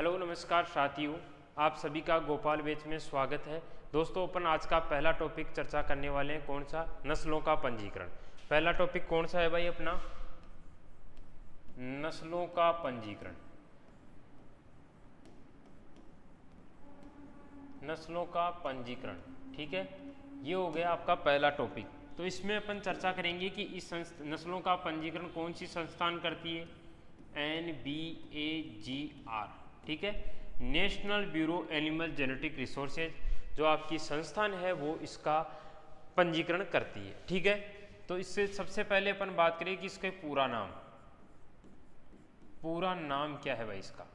Hello नमस्कार साथियों, आप सभी का गोपाल वेच में स्वागत है। दोस्तों अपन आज का पहला टॉपिक चर्चा करने वाले हैं, कौन सा? नस्लों का पंजीकरण। पहला टॉपिक कौन सा है भाई अपना? नस्लों का पंजीकरण। नस्लों का पंजीकरण, ठीक है, ये हो गया आपका पहला टॉपिक। तो इसमें अपन चर्चा करेंगे कि इस नस्लों का पंजीकरण कौन सी संस्थान करती है? NBAGR, ठीक है, national bureau animal genetic resources, जो आपकी संस्थान है वो इसका पंजीकरण करती है, ठीक है। तो इससे सबसे पहले अपन बात करें कि इसका पूरा नाम क्या है भाई इसका।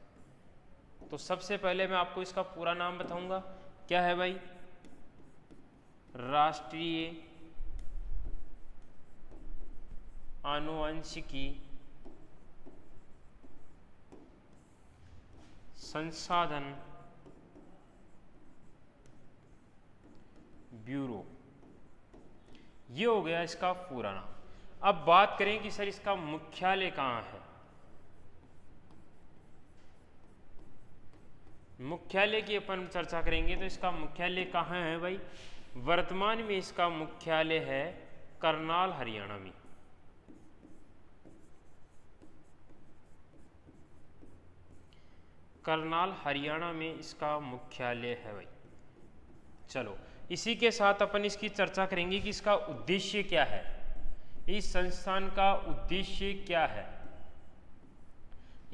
तो सबसे पहले मैं आपको इसका पूरा नाम बताऊंगा, क्या है भाई? राष्ट्रीय आनुवंशिकी संसाधन ब्यूरो, ये हो गया इसका पूरा नाम। अब बात करें कि सर इसका मुख्यालय कहाँ है। मुख्यालय की अपन चर्चा करेंगे तो इसका मुख्यालय कहाँ है भाई? वर्तमान में इसका मुख्यालय है करनाल, हरियाणा में। करनाल हरियाणा में इसका मुख्यालय है भाई। चलो इसी के साथ अपन इसकी चर्चा करेंगे कि इसका उद्देश्य क्या है, इस संस्थान का उद्देश्य क्या है।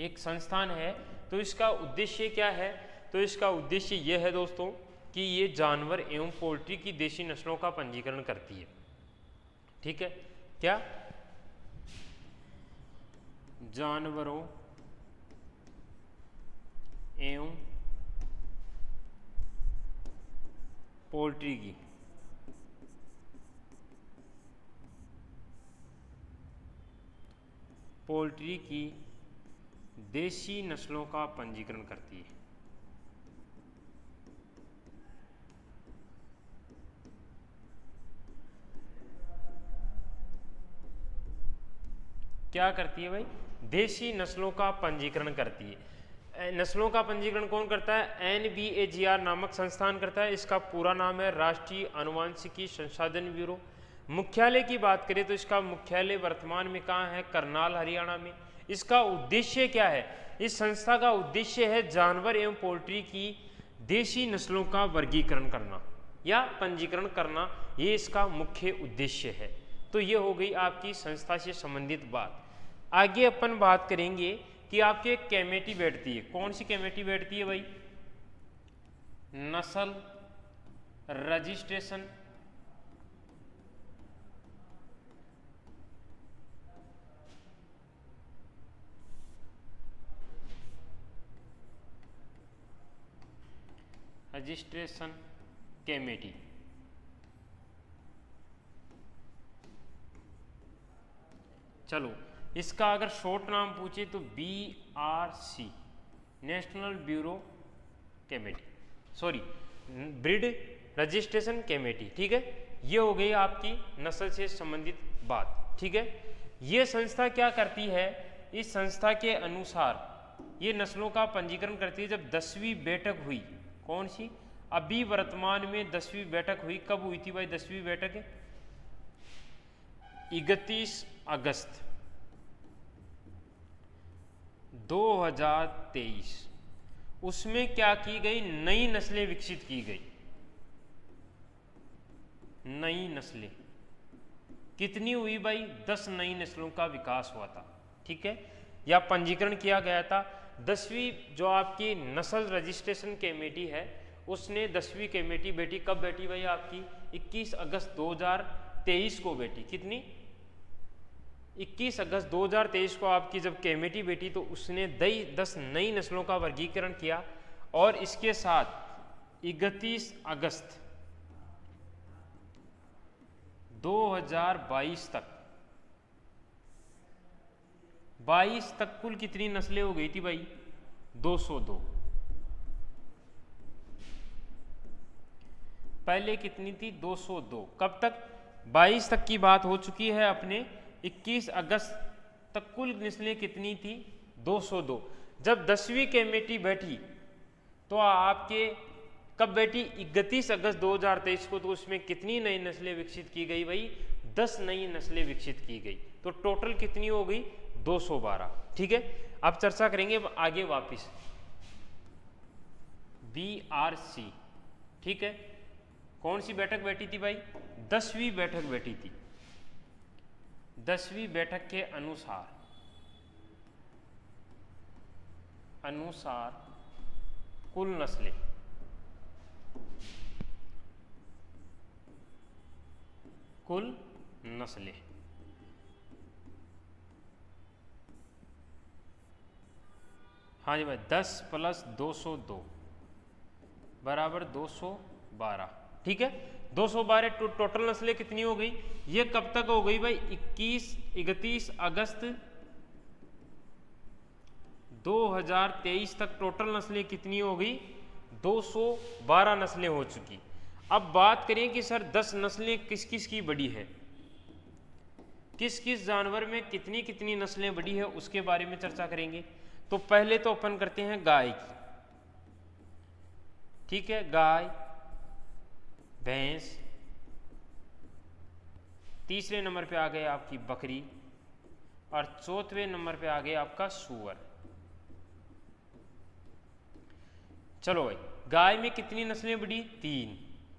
एक संस्थान है तो इसका उद्देश्य क्या है? तो इसका उद्देश्य यह है दोस्तों कि ये जानवर एवं पोल्ट्री की देशी नस्लों का पंजीकरण करती है, ठीक है। क्या? जानवरों एवं पोल्ट्री की देशी नस्लों का पंजीकरण करती है। क्या करती है भाई? देशी नस्लों का पंजीकरण करती है। नस्लों का पंजीकरण कौन करता है? NBAGR नामक संस्थान करता है। इसका पूरा नाम है राष्ट्रीय आनुवंशिकी संसाधन ब्यूरो। मुख्यालय की बात करें तो इसका मुख्यालय वर्तमान में कहाँ है? करनाल, हरियाणा में। इसका उद्देश्य क्या है? इस संस्था का उद्देश्य है जानवर एवं पोल्ट्री की देशी नस्लों का वर्गीकरण करना या पंजीकरण करना, ये इसका मुख्य उद्देश्य है। तो ये हो गई आपकी संस्था से संबंधित बात। आगे अपन बात करेंगे कि आपकी एक कमेटी बैठती है। कौन सी कमेटी बैठती है भाई? नस्ल रजिस्ट्रेशन कमेटी। चलो इसका अगर शॉर्ट नाम पूछे तो BRC, national bureau committee, sorry breed registration committee, ठीक है। ये हो गई आपकी नस्ल से संबंधित बात, ठीक है। ये संस्था क्या करती है? इस संस्था के अनुसार ये नस्लों का पंजीकरण करती है। जब 10वीं बैठक हुई, कौन सी? अभी वर्तमान में 10वीं बैठक हुई। कब हुई थी भाई 10वीं बैठक? 31 अगस्त 2023। उसमें क्या की गई? नई नस्लें विकसित की गई। नई नस्लें कितनी हुई भाई? 10 नई नस्लों का विकास हुआ था, ठीक है, या पंजीकरण किया गया था। 10वीं जो आपकी नस्ल रजिस्ट्रेशन कमेटी है, उसने 10वीं कमेटी बैठी। कब बैठी भाई? आपकी 21 अगस्त 2023 को बैठी। कितनी? 21 अगस्त 2023 को आपकी जब कमेटी बैठी तो उसने 10 नई नस्लों का वर्गीकरण किया। और इसके साथ 31 अगस्त 2022 तक 22 तक कुल कितनी नस्लें हो गई थी भाई? 202। पहले कितनी थी? 202। कब तक? 22 तक की बात हो चुकी है अपने। 21 अगस्त तक कुल नस्लें कितनी थी? 202। जब 10वीं कमेटी बैठी तो आपके कब बैठी? 31 अगस्त 2023 को। तो उसमें कितनी नई नस्लें विकसित की गई भाई? 10 नई नस्लें विकसित की गई। तो टोटल कितनी हो गई? 212। ठीक है, अब चर्चा करेंगे आगे वापिस BRC। ठीक है, कौन सी बैठक बैठी थी भाई? 10वीं बैठक बैठी थी। 10वीं बैठक के अनुसार कुल नस्लें हाँ जी भाई, 10 + 202 बराबर 212। ठीक है, 212 टोटल नस्लें कितनी हो गई? ये कब तक हो गई भाई? 31 अगस्त 2023 तक टोटल नस्लें कितनी हो गई? 212 नस्लें हो चुकी। अब बात करें कि सर 10 नस्लें किस किस की बड़ी है, किस किस जानवर में कितनी कितनी नस्लें बड़ी है, उसके बारे में चर्चा करेंगे। तो पहले तो अपन करते हैं गाय की। ठीक है, गाय, भैंस, तीसरे नंबर पे आ गए आपकी बकरी, और चौथे नंबर पे आ गया आपका सूअर। चलो भाई, गाय में कितनी नस्लें बढ़ी? 3।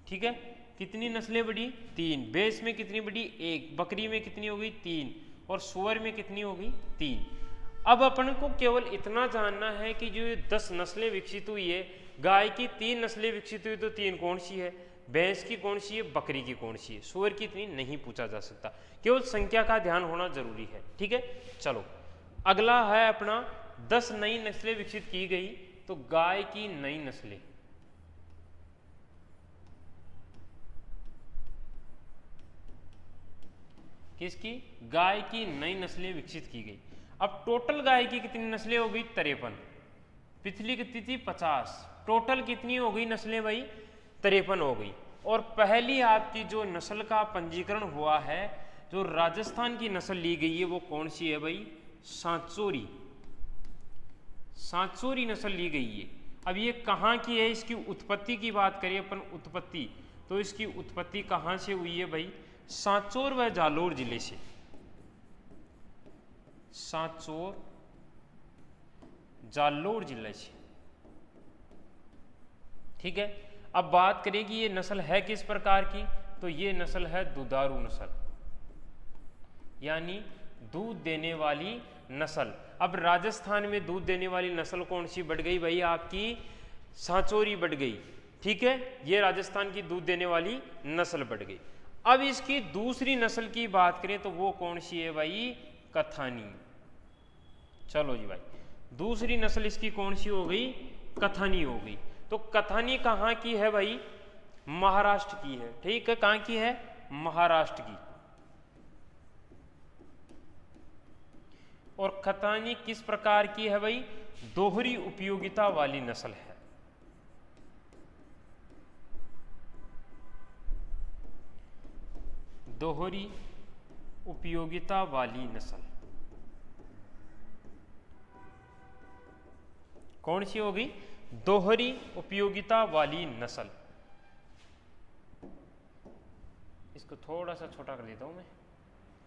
ठीक है, कितनी नस्लें बढ़ी? 3। भैंस में कितनी बढ़ी? 1। बकरी में कितनी हो गई? 3। और सूअर में कितनी हो गई? 3। अब अपन को केवल इतना जानना है कि जो 10 नस्लें विकसित हुई है, गाय की 3 नस्लें विकसित हुई, तो 3 कौन सी है? भैंस की कौन सी है? बकरी की कौन सी है? सूअर की इतनी नहीं पूछा जा सकता, केवल संख्या का ध्यान होना जरूरी है। ठीक है, चलो अगला है अपना 10 नई नस्लें विकसित की गई। तो गाय की नई नस्लें, किसकी? गाय की नई नस्लें विकसित की गई। अब टोटल गाय की कितनी नस्लें हो गई? 53। पिछली कितनी थी? 50। टोटल कितनी हो गई नस्लें भाई? 53 हो गई। और पहली आपकी जो नस्ल का पंजीकरण हुआ है, जो राजस्थान की नस्ल ली गई है, वो कौन सी है भाई? सांचौरी। सांचौरी नस्ल ली गई है। अब ये कहाँ की है? इसकी उत्पत्ति की बात करें अपन, उत्पत्ति, तो इसकी उत्पत्ति कहाँ से हुई है भाई? सांचौर व जालोर जिले से। सांचौर जालोर जिले से। ठीक है, अब बात करें कि ये नस्ल है किस प्रकार की, तो ये नस्ल है दुधारू नस्ल, यानी दूध देने वाली नस्ल। अब राजस्थान में दूध देने वाली नस्ल कौन सी बढ़ गई भाई? आपकी सांचौरी बढ़ गई। ठीक है, ये राजस्थान की दूध देने वाली नस्ल बढ़ गई। अब इसकी दूसरी नस्ल की बात करें तो वो कौन सी है भाई? कथानी। चलो जी भाई, दूसरी नस्ल इसकी कौन सी हो गई? कथानी हो गई। तो कथानी कहाँ की है भाई? महाराष्ट्र की है। ठीक है, कहाँ की है? महाराष्ट्र की। और कथानी किस प्रकार की है भाई? दोहरी उपयोगिता वाली नस्ल है। दोहरी उपयोगिता वाली नस्ल कौन सी होगी? दोहरी उपयोगिता वाली नस्ल। इसको थोड़ा सा छोटा कर देता हूं मैं।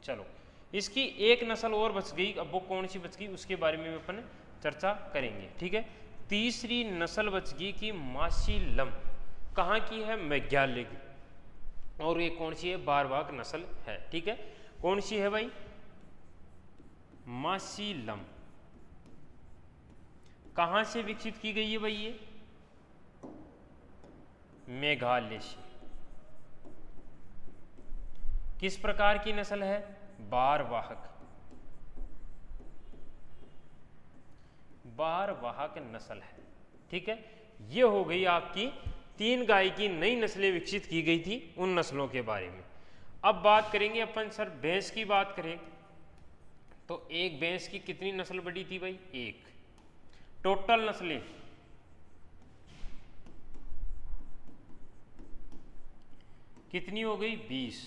चलो, इसकी एक नस्ल और बच गई। अब वो कौन सी बच गई उसके बारे में अपन चर्चा करेंगे। ठीक है, तीसरी नस्ल बच गई कि मासीलम। कहाँ की है? मेघालय की। और ये कौन सी है? बारवाक नस्ल है। ठीक है, कौन सी है भाई? मासीलम। कहां से विकसित की गई है भाई? ये मेघालय से। किस प्रकार की नस्ल है? बारवाहक। बारवाहक नस्ल है। ठीक है, ये हो गई आपकी 3 गाय की नई नस्लें विकसित की गई थी, उन नस्लों के बारे में। अब बात करेंगे अपन सर भैंस की बात करें तो एक भैंस की कितनी नस्ल बढ़ी थी भाई? 1। टोटल नस्लें कितनी हो गई? 20।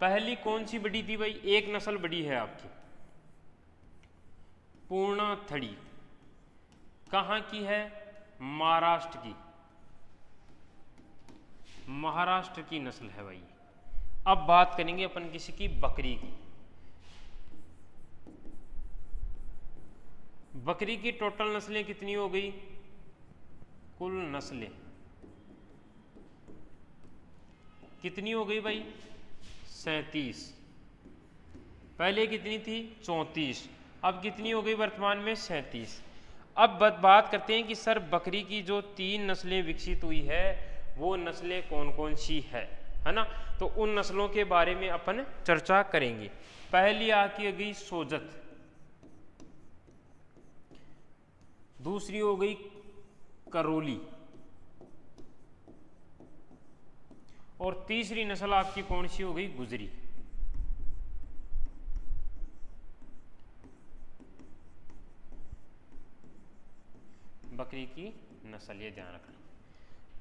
पहली कौन सी बढ़ी थी भाई? एक नस्ल बढ़ी है आपकी पूर्णा थड़ी। कहाँ की है? महाराष्ट्र की, महाराष्ट्र की नस्ल है भाई। अब बात करेंगे अपन किसी की, बकरी की। बकरी की टोटल नस्लें कितनी हो गई? कुल नस्लें कितनी हो गई भाई? 37। पहले कितनी थी? 34। अब कितनी हो गई वर्तमान में? 37। अब बात करते हैं कि सर बकरी की जो 3 नस्लें विकसित हुई है वो नस्लें कौन कौन सी है ना? तो उन नस्लों के बारे में अपन चर्चा करेंगे। पहली आती गई सोजत, दूसरी हो गई करौली, और तीसरी नस्ल आपकी कौन सी हो गई? गुजरी। बकरी की नस्ल, ये ध्यान रखना।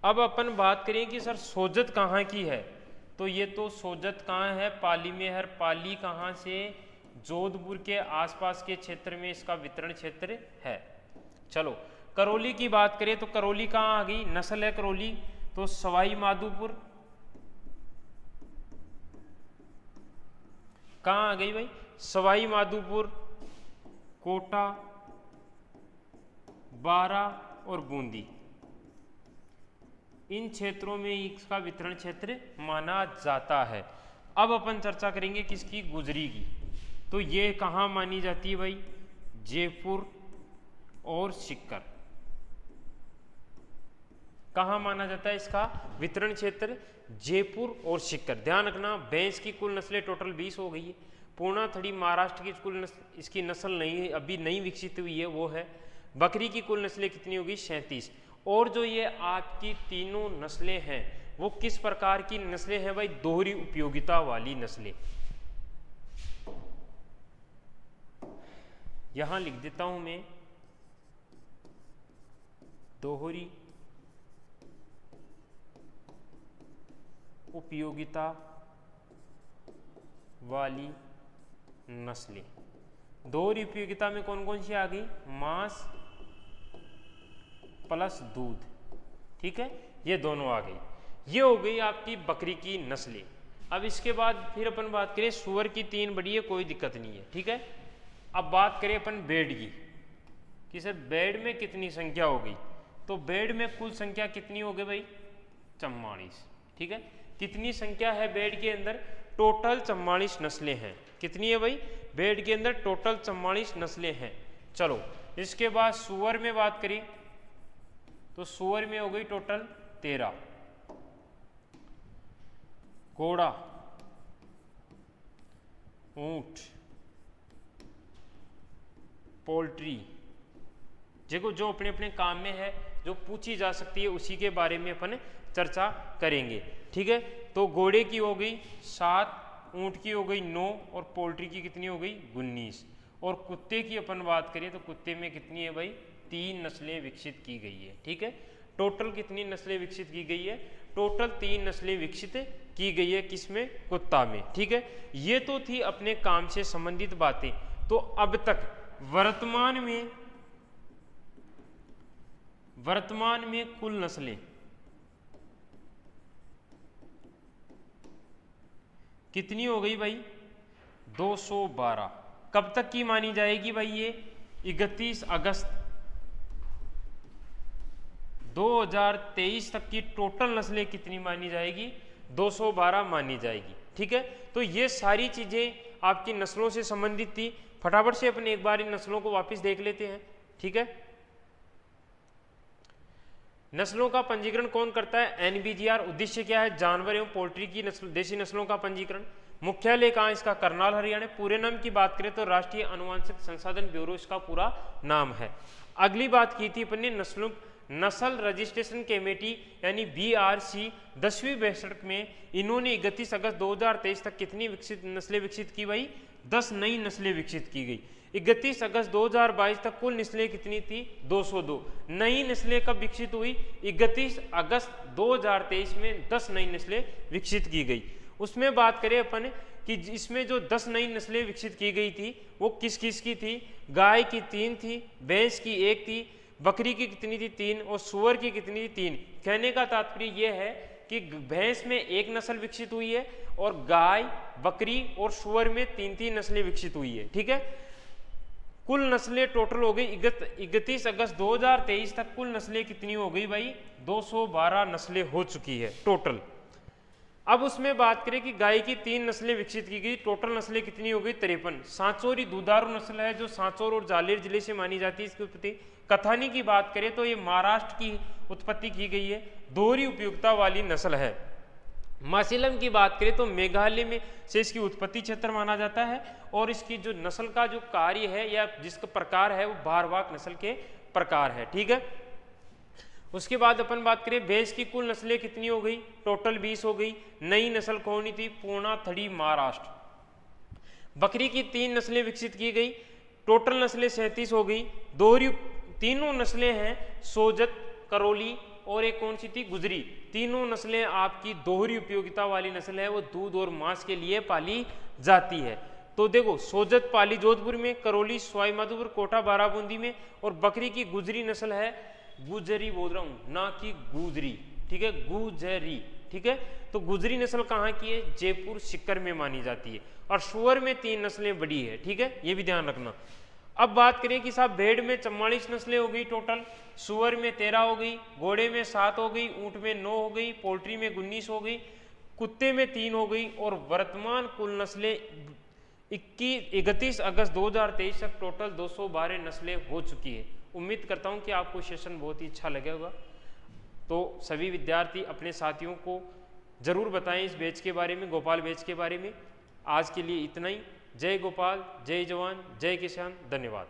अब अपन बात करें कि सर सोजत कहाँ की है, तो ये तो सोजत कहाँ है? पाली में है। पाली कहाँ से? जोधपुर के आसपास के क्षेत्र में इसका वितरण क्षेत्र है। चलो करौली की बात करें तो करौली कहाँ आ गई? नस्ल है करौली, तो सवाई माधोपुर। कहाँ आ गई भाई? सवाई माधोपुर, कोटा, बारा और बूंदी, इन क्षेत्रों में इसका वितरण क्षेत्र माना जाता है। अब अपन चर्चा करेंगे किसकी? गुजरी की। तो ये कहाँ मानी जाती है भाई? जयपुर और सीकर। कहाँ माना जाता है इसका वितरण क्षेत्र? जयपुर और सीकर। ध्यान रखना, भैंस की कुल नस्लें टोटल 20 हो गई है। पूर्णा थड़ी महाराष्ट्र की कुल इसकी नस्ल नहीं है, अभी नई विकसित हुई है, वो है। बकरी की कुल नस्लें कितनी होगी? 37। और जो ये आपकी तीनों नस्लें हैं वो किस प्रकार की नस्लें हैं भाई? दोहरी उपयोगिता वाली नस्लें। यहां लिख देता हूं मैं, दोहरी उपयोगिता वाली नस्लें। दोहरी उपयोगिता में कौन कौन सी आ गई? मांस प्लस दूध, ठीक है, ये दोनों आ गई। ये हो गई आपकी बकरी की नस्लें। अब इसके बाद फिर अपन बात करें सूअर की 3 बड़ी है, कोई दिक्कत नहीं है, ठीक है। अब बात करें अपन बेड की कि सर बेड में कितनी संख्या हो गई, तो बेड में कुल संख्या कितनी हो गई भाई? 44, ठीक है। कितनी संख्या है बेड के अंदर? टोटल 44 नस्लें हैं। कितनी है भाई? बेड के अंदर टोटल 44 नस्लें हैं। चलो इसके बाद सूअर में बात करें तो सूअर में हो गई टोटल 13। घोड़ा, ऊंट, पोल्ट्री, देखो जो अपने अपने काम में है, जो पूछी जा सकती है उसी के बारे में अपन चर्चा करेंगे, ठीक है। तो घोड़े की हो गई 7, ऊंट की हो गई 9 और पोल्ट्री की कितनी हो गई? 19। और कुत्ते की अपन बात करें तो कुत्ते में कितनी है भाई? 3 नस्लें विकसित की गई है, ठीक है। टोटल कितनी नस्लें विकसित की गई है? टोटल 3 नस्लें विकसित की गई है, किसमें? कुत्ता में, ठीक है। ये तो थी अपने काम से संबंधित बातें। तो अब तक वर्तमान में कुल नस्लें कितनी हो गई भाई? 212। कब तक की मानी जाएगी भाई? ये 31 अगस्त 2023 तक की टोटल नस्लें कितनी मानी जाएगी? 212 मानी जाएगी, ठीक है। तो ये सारी चीजें आपकी नस्लों से संबंधित थी। फटाफट से अपने एक बार इन नस्लों को वापस देख लेते हैं, ठीक है। नस्लों का पंजीकरण कौन करता है? एनबीजीआर। उद्देश्य क्या है? जानवर एवं पोल्ट्री की नस्ल, देशी नस्लों का पंजीकरण। मुख्यालय कहाँ? इसका करनाल, हरियाणा। पूरे नाम की बात करें तो राष्ट्रीय अनुवांशिक संसाधन ब्यूरो इसका पूरा नाम है। अगली बात की थी अपन ने नस्ल रजिस्ट्रेशन कमेटी यानी बीआरसी 10वीं बैठक में इन्होंने 31 अगस्त 2023 तक कितनी नस्लें विकसित की भाई? 10 नई नस्लें विकसित की गई। 31 अगस्त 2022 तक कुल नस्लें कितनी थी? 202। नई नस्लें कब विकसित हुई? 31 अगस्त 2023 में 10 नई नस्लें विकसित की गई। उसमें बात करें अपन कि इसमें जो 10 नई नस्लें विकसित की गई थी वो किस किस की थी? गाय की 3 थी, भैंस की 1 थी, बकरी की कितनी थी 3 और सूअर की कितनी थी 3। कहने का तात्पर्य यह है कि भैंस में एक नस्ल विकसित हुई है और गाय, बकरी और सूअर में 3 नस्लें विकसित हुई है। ठीक है, कुल नस्लें टोटल हो गई 31 अगस्त 2023 तक कुल नस्लें कितनी हो गई भाई, 212 नस्लें हो चुकी है टोटल। अब उसमें बात करें कि गाय की 3 नस्लें विकसित की गई, टोटल नस्लें कितनी हो गई 53। सांचौरी दुधारू नस्ल है जो सांचौर और जालेर जिले से मानी जाती है इसकी उत्पत्ति। कथानी की बात करें तो ये महाराष्ट्र की उत्पत्ति की गई है, दोहरी उपयोगिता वाली नस्ल है। मासिलम की बात करें तो मेघालय में से इसकी उत्पत्ति क्षेत्र माना जाता है और इसकी जो नस्ल का जो कार्य है या जिसका प्रकार है वो भारवाक नस्ल के प्रकार है। ठीक है, उसके बाद अपन बात करें भैंस की कुल नस्लें कितनी हो गई, टोटल 20 हो गई। नई नस्ल कौन थी, पूर्णा थड़ी महाराष्ट्र। बकरी की 3 नस्लें विकसित की गई, टोटल नस्लें 37 हो गई। दोहरी तीनों नस्लें हैं सोजत, करौली और एक कौन सी थी, गुजरी। तीनों नस्लें आपकी दोहरी उपयोगिता वाली नस्ल है, वो दूध और मांस के लिए पाली जाती है। तो देखो सोजत पाली जोधपुर में, करौली सवाई माधोपुर, कोटा बाराबूंदी में, और बकरी की गुजरी नस्ल है, गुजरी बोल रहा हूं ना कि गुजरी, ठीक है, गुजरी। ठीक है, तो गुजरी नस्ल कहाँ की है, जयपुर सिक्कर में मानी जाती है। और सूअर में 3 नस्लें बड़ी है। ठीक है, ये भी ध्यान रखना। अब बात करें कि साहब भेड़ में 44 नस्लें हो गई टोटल, सूअर में 13 हो गई, घोड़े में 7 हो गई, ऊंट में 9 हो गई, पोल्ट्री में 19 हो गई, कुत्ते में 3 हो गई, और वर्तमान कुल नस्लें 31 अगस्त 2023 तक टोटल 212 नस्लें हो चुकी है। उम्मीद करता हूं कि आपको सेशन बहुत ही अच्छा लगे होगा। तो सभी विद्यार्थी अपने साथियों को जरूर बताएं इस बैच के बारे में, गोपाल बैच के बारे में। आज के लिए इतना ही। जय गोपाल, जय जवान, जय किसान, धन्यवाद।